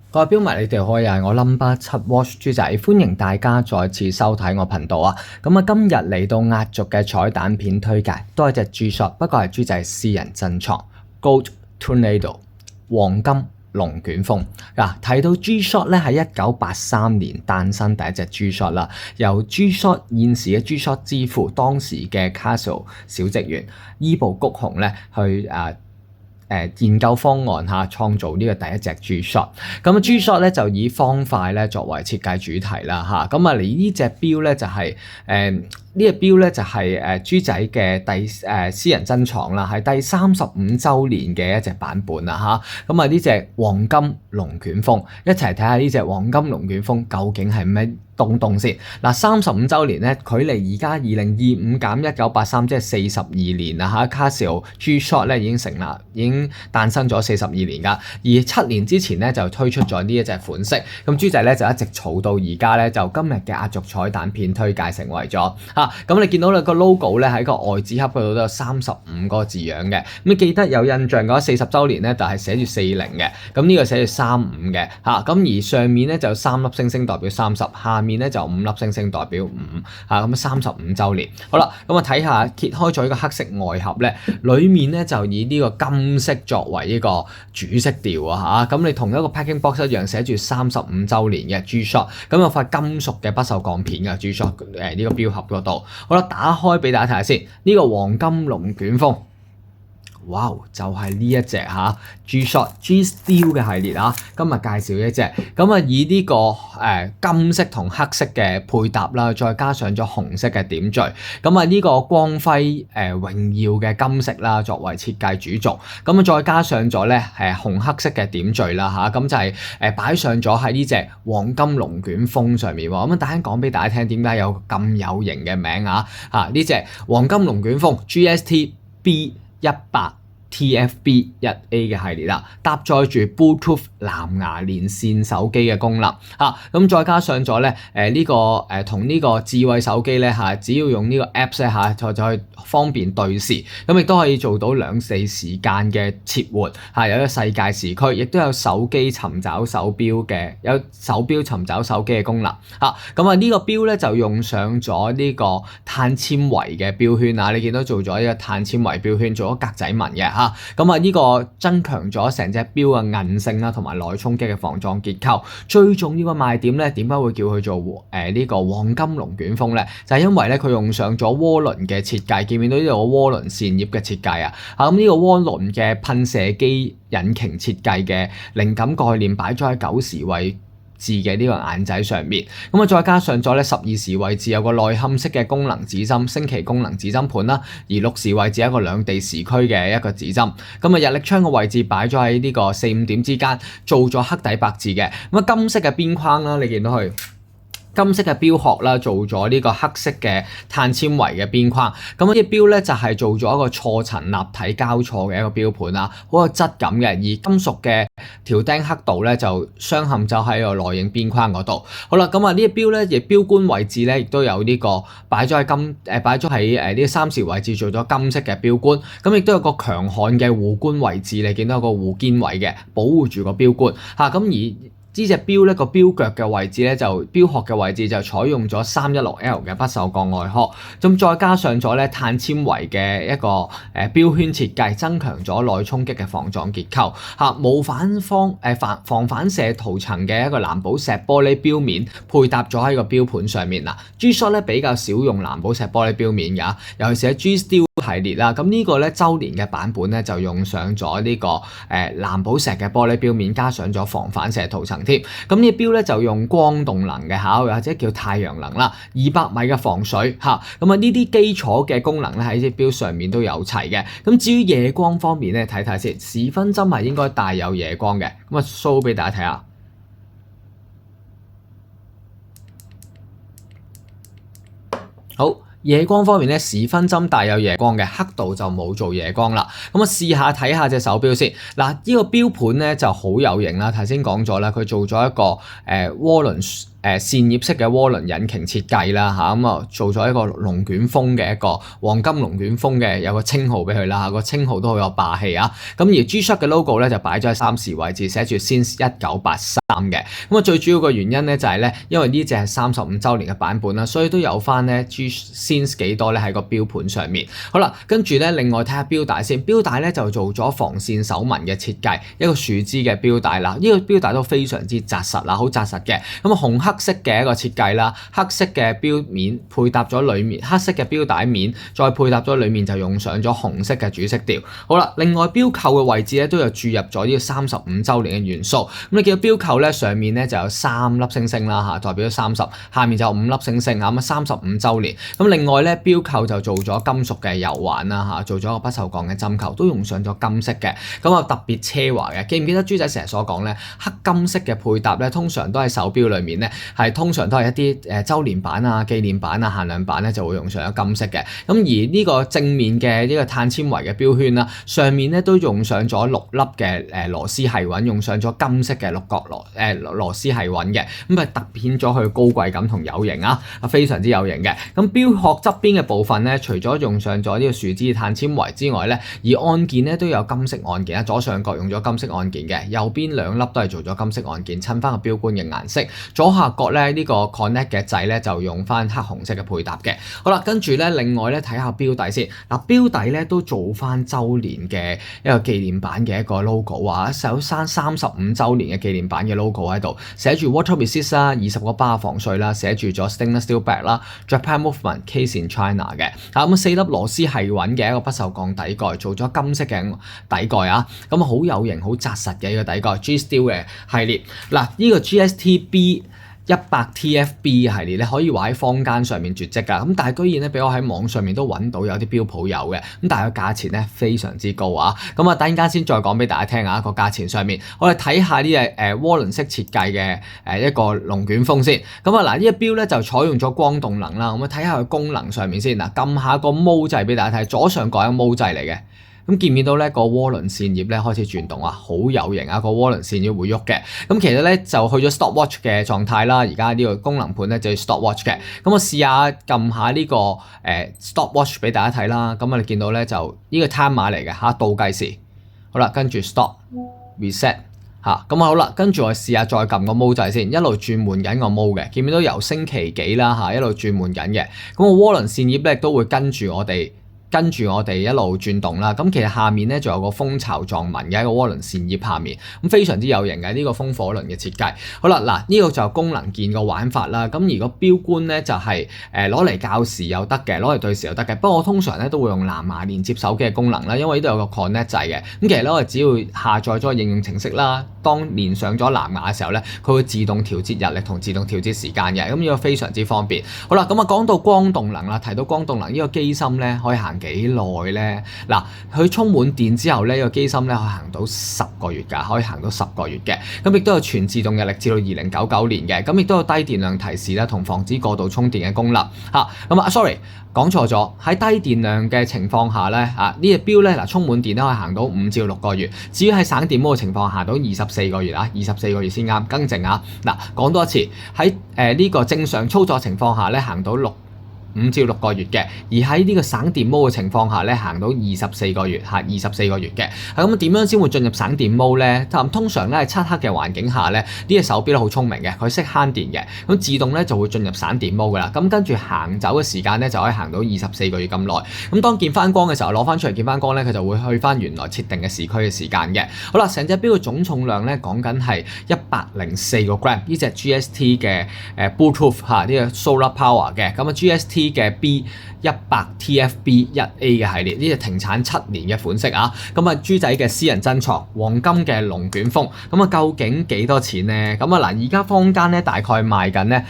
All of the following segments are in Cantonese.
各位標迷，你哋好，又係我 No.7 Watch 豬仔，歡迎大家再次收睇我頻道啊！咁啊，今日嚟到壓軸嘅彩蛋片推介，都係隻 G-Shock，不過係豬仔私人珍藏 Gold Tornado 黃金龍捲風嗱。睇到 G-Shock 咧喺1983年誕生第一隻 G-Shock 啦，由 G-Shock 現時嘅 G-Shock 之父當時嘅 Casio 小職員伊部谷雄咧去研究方案嚇，創造呢個第一隻 G-Shock。咁 G-Shock 咧就以方塊咧作為設計主題啦嚇。咁啊，呢隻錶咧就係呢隻錶咧就係豬仔嘅私人珍藏啦，係第35週年嘅一隻版本啦嚇。咁啊，呢隻黃金龍捲風，一齊睇下呢隻黃金龍捲風究竟係咩東先嗱。35週年咧，距離而家2025減1983，即係42年啦嚇。Casio G-Shock 咧已經成立，已經誕生咗42年㗎。而7年之前咧就推出咗呢一隻款式，咁豬仔咧就一直儲到而家咧，就今日嘅壓軸彩蛋片推介成為咗嚇。咁你見到你個 logo 咧喺個外紙盒嗰度都有35個字樣嘅，咁你記得有印象嘅話40週年咧就係寫住40嘅，咁呢個寫住35嘅嚇。咁而上面咧就3粒星星代表30，下面咧就5粒星星代表5嚇。咁35週年，好啦，咁啊睇下揭開咗呢個黑色外盒咧，裡面咧就以呢個金色作為呢個主色調啊嚇。咁你同一個 packing box 一樣寫住35週年嘅 G-Shock， 咁有塊金屬嘅不鏽鋼片嘅 G-Shock 呢個錶盒嗰度。好啦，打開俾大家睇下先，呢個黃金龍捲風，哇！就係呢一隻嚇 G-Shock G-Steel 嘅系列啊，今日介紹一隻，咁啊以呢個金色同黑色嘅配搭啦，再加上咗紅色嘅點綴，咁啊呢個光輝榮耀嘅金色啦，作為設計主軸，咁啊再加上咗咧紅黑色嘅點綴啦嚇，咁就係擺上咗喺呢隻黃金龍捲風上面喎。咁啊，等陣講俾大家聽點解有咁有型嘅名啊嚇，呢隻黃金龍捲風 GST B100 TFB 1A 嘅系列啦，搭載住 Bluetooth 藍牙連線手機嘅功能嚇，咁再加上咗咧同呢個智慧手機咧嚇，只要用呢個 Apps 咧嚇，就可以方便對時，咁亦都可以做到24時間嘅切換嚇，有一個世界時區，亦都有手機尋找手錶嘅，有手錶尋找手機嘅功能嚇。咁啊呢個錶咧就用上咗呢個碳纖維嘅錶圈啊，你見到做咗一個碳纖維錶圈，做咗格仔紋嘅。咁啊呢個增強咗成隻錶嘅韌性啦，同埋耐衝擊嘅防撞結構。最重要嘅賣點咧，點解會叫佢做呢個黃金龍捲風咧？就係因為咧佢用上咗渦輪嘅設計，見唔見到呢度個渦輪扇葉嘅設計啊？咁呢個渦輪嘅噴射機引擎設計嘅靈感概念擺咗喺9時位置嘅呢個眼仔上面，咁啊再加上咗咧12時位置有個內嵌式嘅功能指針，星期功能指針盤啦，而6時位置有一個兩地時區嘅一個指針，咁啊日曆窗嘅位置擺咗喺呢個4、5點之間，做咗黑底白字嘅，咁啊金色嘅邊框啦，你見到佢。金色嘅錶殼啦，做咗呢個黑色嘅碳纖維嘅邊框，咁呢隻錶咧就係做咗一個錯層立體交錯嘅一個錶盤啦，好有質感嘅。而金屬嘅條釘刻度咧就鑲嵌就喺個內影邊框嗰度。好啦，咁啊呢隻錶咧，亦錶冠位置咧亦都有呢個擺咗喺呢個3時位置做咗金色嘅錶冠，咁亦都有個強悍嘅護冠位置，你見到有個護肩位嘅保護住個錶冠嚇，咁而呢隻錶咧個錶腳嘅位置咧就錶殼嘅位置就採用咗316L 嘅不鏽鋼外殼，咁再加上咗咧碳纖維嘅一個錶圈設計，增強咗內衝擊嘅防撞結構嚇，冇防反射塗層嘅一個藍寶石玻璃錶面配搭咗喺個錶盤上面嗱。G-Shock 咧比較少用藍寶石玻璃錶面㗎，尤其是喺 G-Steel系列啦，咁呢個咧週年嘅版本咧就用上咗呢個藍寶石嘅玻璃錶面，加上咗防反射塗層添。咁呢個錶咧就用光動能嘅嚇，或者叫太陽能啦，200米嘅防水嚇。咁啊呢啲基礎嘅功能咧喺隻錶上面都有齊嘅。咁至於夜光方面咧，睇睇先，時分針係應該帶有夜光嘅。咁啊 show 俾大家睇下。好。夜光方面咧，時分針帶有夜光嘅，黑度就冇做夜光啦。咁啊，試下睇下隻手錶先。嗱，呢個錶盤咧就好有型啦。頭先講咗啦，佢做咗一個渦輪扇葉式嘅渦輪引擎設計啦嚇，咁啊做咗一個龍捲風嘅一個黃金龍捲風嘅有個稱號俾佢啦，個稱號都好有霸氣啊！咁而 G-Shock 嘅 logo 咧就擺咗喺3時位置，寫住 Since 1983嘅。咁啊最主要嘅原因咧就係咧，因為呢隻係35週年嘅版本啦，所以都有翻咧 Since 幾多咧喺個標盤上面。好啦，跟住咧另外睇下標帶先，標帶咧就做咗防線手紋嘅設計，一個樹枝嘅標帶啦，呢個標帶都非常之紮實啦，好紮實嘅。咁啊紅黑色嘅一個設計啦，黑色嘅標面配搭咗裡面，黑色嘅標帶面再配搭咗裡面就用上咗紅色嘅主色調。好啦，另外標扣嘅位置咧都有注入咗呢個35週年嘅元素。咁你見到標扣咧上面咧就有3粒星星啦嚇，代表咗30，下面就有5粒星星啊，咁35週年。咁另外咧標扣就做咗金屬嘅油環啦嚇，做咗個不鏽鋼嘅針扣，都用上咗金色嘅，咁啊特別奢華嘅。記唔記得豬仔成日所講咧，黑金色嘅配搭咧通常都喺手錶裏面咧通常都係一啲週年版啊、紀念版啊、限量版咧就會用上咗金色嘅。咁而呢個正面嘅呢個碳纖維嘅錶圈啦，上面咧都用上咗6粒嘅螺絲繫穩，用上咗金色嘅6角螺絲繫穩嘅，咁啊突顯咗佢高貴感同有型啊，非常之有型嘅。咁錶殼側邊嘅部分咧，除咗用上咗呢個樹枝碳纖維之外咧，而按鍵咧都有金色按鍵啊，左上角用咗金色按鍵嘅，右邊2粒都係做咗金色按鍵，襯翻個錶冠嘅顏色。左下角咧呢個 connect 嘅掣咧就用翻黑紅色嘅配搭嘅。好啦，跟住咧另外咧睇下錶底先。嗱，錶底咧都做翻週年嘅一個紀念版嘅一個 logo 啊，有35週年嘅紀念版嘅 logo 喺度，寫住 water resist 啦，20個巴防水啦，寫住咗 stainless steel back 啦 ，Japan movement case in China 嘅。咁4粒螺絲係穩嘅一個不鏽鋼底蓋，做咗金色嘅底蓋啊，咁好有型、好紮實嘅一個底蓋 G Steel 嘅系列。嗱，呢個 GST-B 100 TFB 系列咧，可以話喺坊間上面絕跡㗎，咁但係居然咧俾我喺網上面都揾到有啲錶鋪有嘅，咁但係個價錢咧非常之高啊！咁啊，等陣間先再講俾大家聽啊，個價錢上面，我哋睇下呢隻渦輪式設計嘅一個龍捲風先。咁啊嗱，呢隻錶咧就採用咗光動能啦，咁啊睇下佢功能上面先嗱，撳下個毛掣俾大家睇，左上角有毛掣嚟嘅。咁見唔見到咧個渦輪扇葉咧開始轉動啊，好有型啊！個渦輪扇葉會喐嘅。咁其實咧就去咗 stopwatch 嘅狀態啦。而家呢個功能盤咧就係 stopwatch 嘅。咁我試下撳下呢個stopwatch 俾大家睇啦。咁我哋見到咧就呢個 timer 嚟嘅嚇，倒計時。好啦，跟住 stop reset 嚇。咁好啦，跟住我試下再撳個毛掣先，一路轉換緊個毛嘅。見唔見到由星期幾啦嚇，一路轉換緊嘅。咁個渦輪扇葉咧都會跟住我哋一路轉動啦，咁其實下面咧仲有個蜂巢狀紋嘅一個渦輪扇葉下面，咁非常之有型嘅呢個風火輪嘅設計。好啦，嗱呢個就功能鍵個玩法啦，咁而個錶冠咧就係攞嚟校時又得嘅，攞嚟對時又得嘅。不過我通常咧都會用藍牙連接手機嘅功能啦，因為呢度有個 connect 掣嘅。咁其實咧我只要下載咗個應用程式啦，當連上咗藍牙嘅時候咧，佢會自動調節日曆同自動調節時間嘅，咁呢個非常之方便。好啦，咁啊講到光動能啦，提到光動能呢個機芯咧可以行幾耐咧？嗱，佢充滿電之後咧，個機芯咧可以行到10個月㗎，可以行到10個月嘅。咁亦都有全自動日曆至到2099年嘅，咁亦都有低電量提示啦，同防止過度充電嘅功能嚇。咁sorry，講錯咗，喺低電量嘅情況下咧，呢隻錶咧嗱充滿電咧可以行到5至6個月。至於喺省電模嘅情況下，行到24個月啊，24個月先啱更正啊。嗱，講多一次，喺呢個正常操作情況下咧，行到5至6個月嘅，而喺呢個省電模嘅情況下咧，行到24個月嚇，24個月嘅。咁點樣先會進入省電模咧？通常咧係漆黑嘅環境下咧，呢隻手錶咧好聰明嘅，佢識慳電嘅，咁自動咧就會進入省電模噶啦。咁跟住行走嘅時間咧就可以行到24個月咁耐。咁當見翻光嘅時候，攞翻出嚟見翻光咧，佢就會去翻原來設定嘅時區嘅時間嘅。好啦，成隻錶嘅總重量咧講緊係104個 gram， 呢隻 GST 嘅Bluetooth 嚇，呢個 Solar Power 嘅。咁啊 GST 嘅 B100 TFB 1A 嘅系列，呢隻停產7年嘅款式啊，咁啊豬仔嘅私人珍藏，黃金嘅龍捲風，咁啊究竟幾多錢咧？咁啊嗱，而家坊間咧大概賣緊咧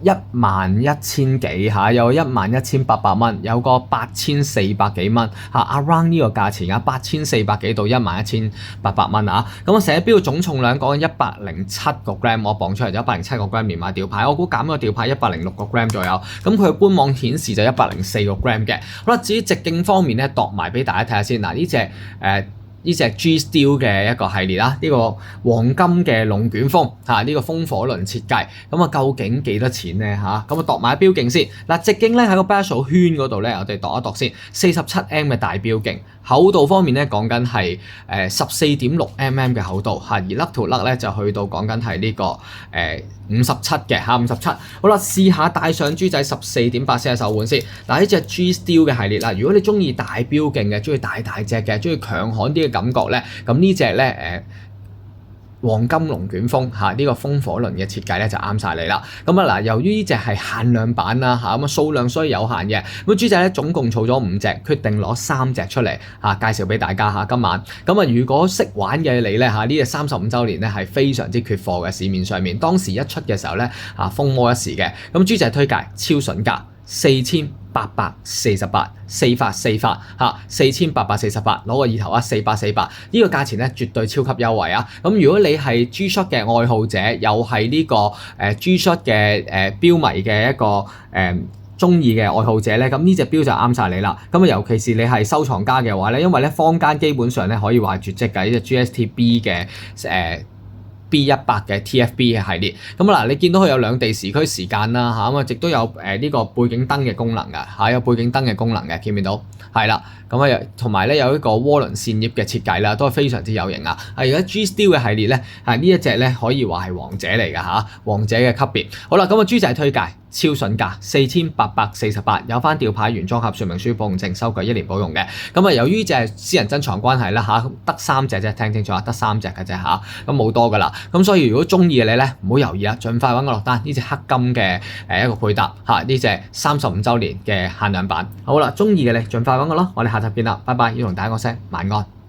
11000幾嚇，有11800蚊，有個8400幾蚊嚇 ，around 呢個價錢啊，8400幾到11800蚊啊，咁啊成隻錶總重量講緊107個 gram， 我磅出嚟就107個 gram 連埋吊牌，我估減個吊牌106個 gram 左右，咁佢嘅官網顯示就104個 gram 嘅。好啦，至於直徑方面咧，度埋俾大家睇下先。嗱，呢隻呢隻 G Steel 嘅一個系列啦，呢個黃金嘅龍捲風嚇，呢個風火輪設計，咁啊究竟幾多錢咧嚇？咁啊度埋標徑先，嗱直徑咧喺個 bezel 圈嗰度咧，我哋度一度先，47mm 嘅大標徑，厚度方面咧講緊係14.6mm 嘅厚度嚇，而粒條粒咧就去到講緊係呢個57嘅嚇57。好啦，試下戴上豬仔14.8cm手腕先。嗱呢隻 G Steel 嘅系列啦，如果你中意大標徑嘅，中意大隻嘅，中意強悍啲嘅感覺咧，咁呢隻咧黃金龍捲風嚇，呢個風火輪嘅設計咧就啱晒你啦。咁啊嗱，由於呢隻係限量版啦嚇，咁啊數量雖有限嘅，咁豬仔咧總共儲咗5隻，決定攞3隻出嚟嚇介紹俾大家嚇。今晚咁啊，如果識玩嘅你咧嚇，呢隻35週年咧係非常之缺貨嘅，市面上面當時一出嘅時候咧嚇風魔一時嘅。咁豬仔推介超筍價4848，四發嚇4848，攞個意頭啊4848，呢個價錢咧絕對超級優惠啊！咁如果你係 G-Shock 嘅愛好者，又係呢個G-Shock 嘅標迷嘅一個中意嘅愛好者咧，咁呢隻標就啱晒你啦。咁啊，尤其是你係收藏家嘅話咧，因為咧坊間基本上咧可以話絕跡嘅呢隻 GST-B 嘅B100嘅 TFB 嘅系列，咁嗱你見到佢有兩地時區時間啦嚇，咁啊亦都有呢個背景燈嘅功能㗎嚇，有背景燈嘅功能嘅，見唔見到？係啦，咁啊同埋咧有一個渦輪扇葉嘅設計啦，都係非常之有型啊！而家 G Steel 嘅系列咧，係呢一隻咧可以話係王者嚟㗎嚇，王者嘅級別。好啦，咁啊豬仔推介超筍價4848，有翻吊牌原裝盒說明書保證證收據1年保用嘅。咁啊由於就係私人珍藏關係啦嚇，得3隻啫，聽清楚啊，得3隻嘅啫嚇，咁冇多㗎啦。咁所以如果中意嘅你咧，唔好猶豫啦，盡快揾我落單。呢隻黑金嘅一個配搭嚇，呢隻35週年嘅限量版。好啦，中意嘅你盡快揾我咯，我哋下集見啦，拜拜，要同大家講聲晚安。